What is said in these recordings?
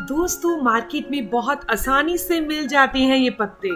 दोस्तों मार्केट में बहुत आसानी से मिल जाते हैं ये पत्ते।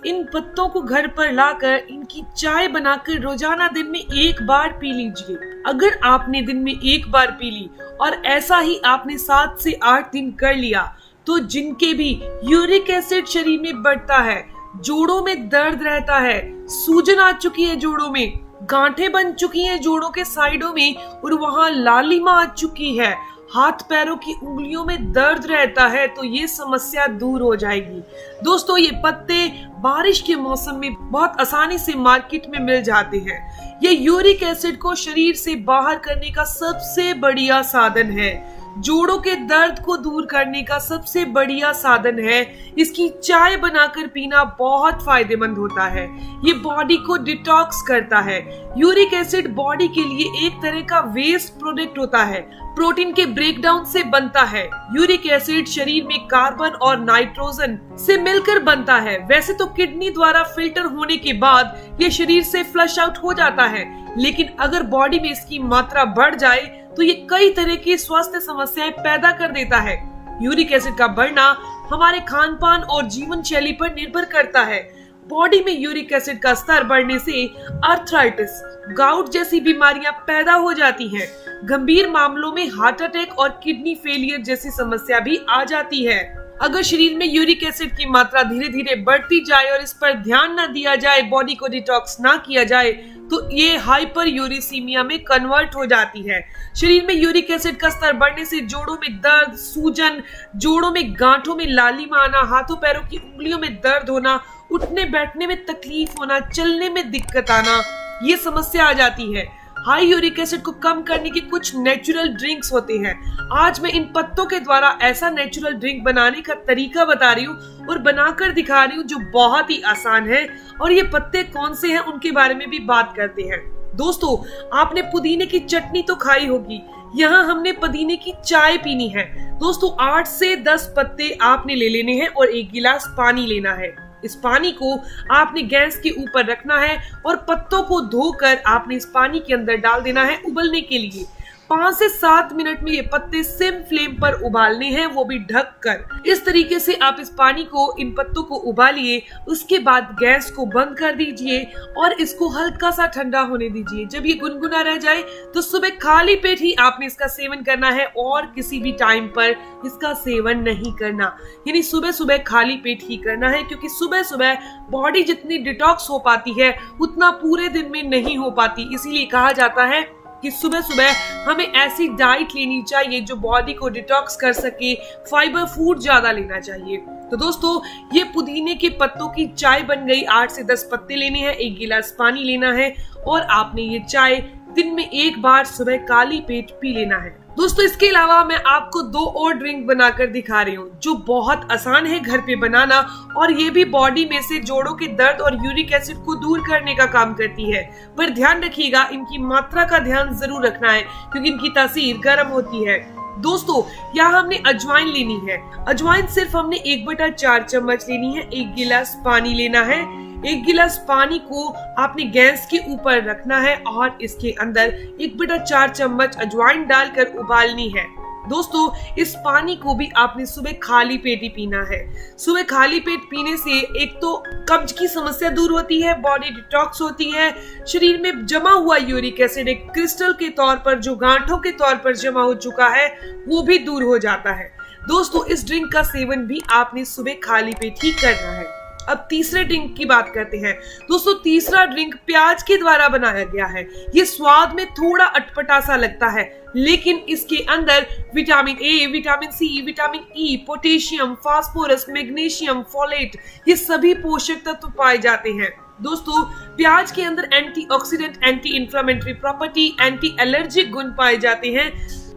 इन पत्तों को घर पर लाकर इनकी चाय बनाकर रोजाना दिन में एक बार पी लीजिए। अगर आपने दिन में एक बार पी ली और ऐसा ही आपने 7 से 8 दिन कर लिया तो जिनके भी यूरिक एसिड शरीर में बढ़ता है, जोड़ों में दर्द रहता है, सूजन आ चुकी है जोड़ों में, गांठें बन चुकी हैं जोड़ों के साइडों में और वहां लालिमा आ चुकी है, हाथ पैरों की उंगलियों में दर्द रहता है, तो ये समस्या दूर हो जाएगी। दोस्तों ये पत्ते बारिश के मौसम में बहुत आसानी से मार्केट में मिल जाते हैं। ये यूरिक एसिड को शरीर से बाहर करने का सबसे बढ़िया साधन है, जोड़ों के दर्द को दूर करने का सबसे बढ़िया साधन है। इसकी चाय बनाकर पीना बहुत फायदेमंद होता है। ये बॉडी को डिटॉक्स करता है। यूरिक एसिड बॉडी के लिए एक तरह का वेस्ट प्रोडक्ट होता है, प्रोटीन के ब्रेकडाउन से बनता है। यूरिक एसिड शरीर में कार्बन और नाइट्रोजन से मिलकर बनता है। वैसे तो किडनी द्वारा फिल्टर होने के बाद ये शरीर से फ्लश आउट हो जाता है, लेकिन अगर बॉडी में इसकी मात्रा बढ़ जाए तो ये कई तरह की स्वास्थ्य समस्याएं पैदा कर देता है। यूरिक एसिड का बढ़ना हमारे खान पान और जीवन शैली पर निर्भर करता है। बॉडी में यूरिक एसिड का स्तर बढ़ने से अर्थराइटिस, गाउट जैसी बीमारियां पैदा हो जाती हैं। गंभीर मामलों में हार्ट अटैक और किडनी फेलियर जैसी समस्या भी आ जाती है। अगर शरीर में यूरिक एसिड की मात्रा धीरे धीरे बढ़ती जाए और इस पर ध्यान न दिया जाए, बॉडी को डिटॉक्स ना किया जाए, तो ये हाइपर यूरिसीमिया में कन्वर्ट हो जाती है। शरीर में यूरिक एसिड का स्तर बढ़ने से जोड़ों में दर्द, सूजन, जोड़ों में गांठों में लालिमा आना, हाथों पैरों की उंगलियों में दर्द होना, उठने बैठने में तकलीफ होना, चलने में दिक्कत आना, ये समस्या आ जाती है। हाई यूरिक एसिड को कम करने के कुछ नेचुरल ड्रिंक्स होते हैं। आज मैं इन पत्तों के द्वारा ऐसा नेचुरल ड्रिंक बनाने का तरीका बता रही हूँ और बनाकर दिखा रही हूँ जो बहुत ही आसान है। और ये पत्ते कौन से हैं उनके बारे में भी बात करते हैं। दोस्तों आपने पुदीने की चटनी तो खाई होगी, यहाँ हमने पुदीने की चाय पीनी है। दोस्तों 8 से 10 पत्ते आपने ले लेने हैं और 1 गिलास पानी लेना है। इस पानी को आपने गैस के ऊपर रखना है और पत्तों को धोकर आपने इस पानी के अंदर डाल देना है उबलने के लिए। 5 से 7 मिनट में ये पत्ते सिम फ्लेम पर उबालने हैं, वो भी ढक कर। इस तरीके से आप इस पानी को, इन पत्तों को उबालिए। उसके बाद गैस को बंद कर दीजिए और इसको हल्का सा ठंडा होने दीजिए। जब ये गुनगुना रह जाए तो सुबह खाली पेट ही आपने इसका सेवन करना है और किसी भी टाइम पर इसका सेवन नहीं करना। यानी सुबह सुबह खाली पेट ही करना है, क्योंकि सुबह सुबह बॉडी जितनी डिटॉक्स हो पाती है उतना पूरे दिन में नहीं हो पाती। इसीलिए कहा जाता है कि सुबह सुबह हमें ऐसी डाइट लेनी चाहिए जो बॉडी को डिटॉक्स कर सके, फाइबर फूड ज्यादा लेना चाहिए। तो दोस्तों ये पुदीने के पत्तों की चाय बन गई। 8 से 10 पत्ते लेने हैं, 1 गिलास पानी लेना है और आपने ये चाय दिन में एक बार सुबह खाली पेट पी लेना है। दोस्तों इसके अलावा मैं आपको 2 और ड्रिंक बनाकर दिखा रही हूँ जो बहुत आसान है घर पे बनाना, और ये भी बॉडी में से जोड़ों के दर्द और यूरिक एसिड को दूर करने का काम करती है। पर ध्यान रखिएगा, इनकी मात्रा का ध्यान जरूर रखना है क्योंकि इनकी तासीर गर्म होती है। दोस्तों यहाँ हमने अजवाइन लेनी है। अजवाइन सिर्फ हमने 1/4 चम्मच लेनी है। 1 गिलास पानी लेना है। 1 गिलास पानी को आपने गैस के ऊपर रखना है और इसके अंदर 1/4 चम्मच अजवाइन डालकर उबालनी है। दोस्तों इस पानी को भी आपने सुबह खाली पेट ही पीना है। सुबह खाली पेट पीने से एक तो कब्ज की समस्या दूर होती है, बॉडी डिटॉक्स होती है, शरीर में जमा हुआ यूरिक एसिड एक क्रिस्टल के तौर पर जो गांठों के तौर पर जमा हो चुका है वो भी दूर हो जाता है। दोस्तों इस ड्रिंक का सेवन भी आपने सुबह खाली पेट ही करना है। अब तीसरे ड्रिंक की बात करते हैं। दोस्तों तीसरा ड्रिंक प्याज के द्वारा बनाया गया है। ये स्वाद में थोड़ा अटपटा सा लगता है, लेकिन इसके अंदर vitamin A, vitamin C, vitamin E, potassium, phosphorus, magnesium, folate, ये सभी पोषक तत्व पाए जाते हैं। दोस्तों प्याज के अंदर antioxidant, anti inflammatory property, anti allergic गुण पाए जाते हैं।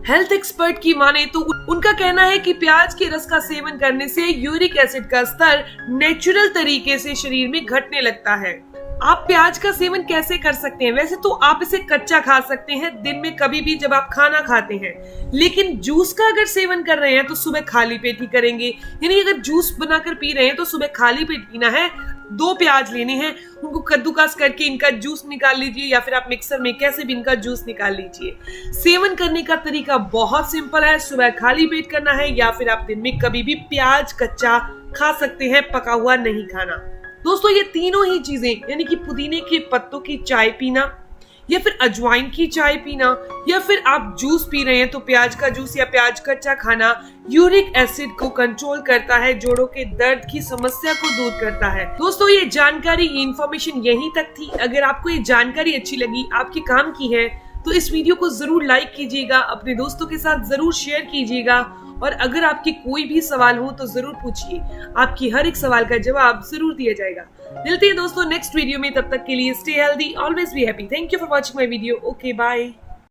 हेल्थ एक्सपर्ट की माने तो उनका कहना है कि प्याज के रस का सेवन करने से यूरिक एसिड का स्तर नेचुरल तरीके से शरीर में घटने लगता है। आप प्याज का सेवन कैसे कर सकते हैं? वैसे तो आप इसे कच्चा खा सकते हैं दिन में कभी भी जब आप खाना खाते हैं, लेकिन जूस का अगर सेवन कर रहे हैं तो सुबह खाली पेट ही करेंगे। यानी अगर जूस बनाकर पी रहे हैं तो सुबह खाली पेट पीना है। 2 प्याज लेने हैं, उनको कद्दूकस करके इनका जूस निकाल लीजिए या फिर आप मिक्सर में कैसे भी इनका जूस निकाल लीजिए। सेवन करने का तरीका बहुत सिंपल है, सुबह खाली पेट करना है या फिर आप दिन में कभी भी प्याज कच्चा खा सकते हैं, पका हुआ नहीं खाना। दोस्तों ये तीनों ही चीजें यानी कि पुदीने के पत्तों की चाय पीना या फिर अजवाइन की चाय पीना या फिर आप जूस पी रहे हैं तो प्याज का जूस या प्याज कच्चा खाना यूरिक एसिड को कंट्रोल करता है, जोड़ों के दर्द की समस्या को दूर करता है। दोस्तों ये जानकारी, ये इन्फॉर्मेशन यहीं तक थी। अगर आपको ये जानकारी अच्छी लगी, आपके काम की है, तो इस वीडियो को जरूर लाइक कीजिएगा, अपने दोस्तों के साथ जरूर शेयर कीजिएगा और अगर आपके कोई भी सवाल हो तो जरूर पूछिए, आपकी हर एक सवाल का जवाब जरूर दिया जाएगा। मिलते हैं दोस्तों नेक्स्ट वीडियो में, तब तक के लिए stay healthy, always be happy. Thank you for watching my video. Okay bye.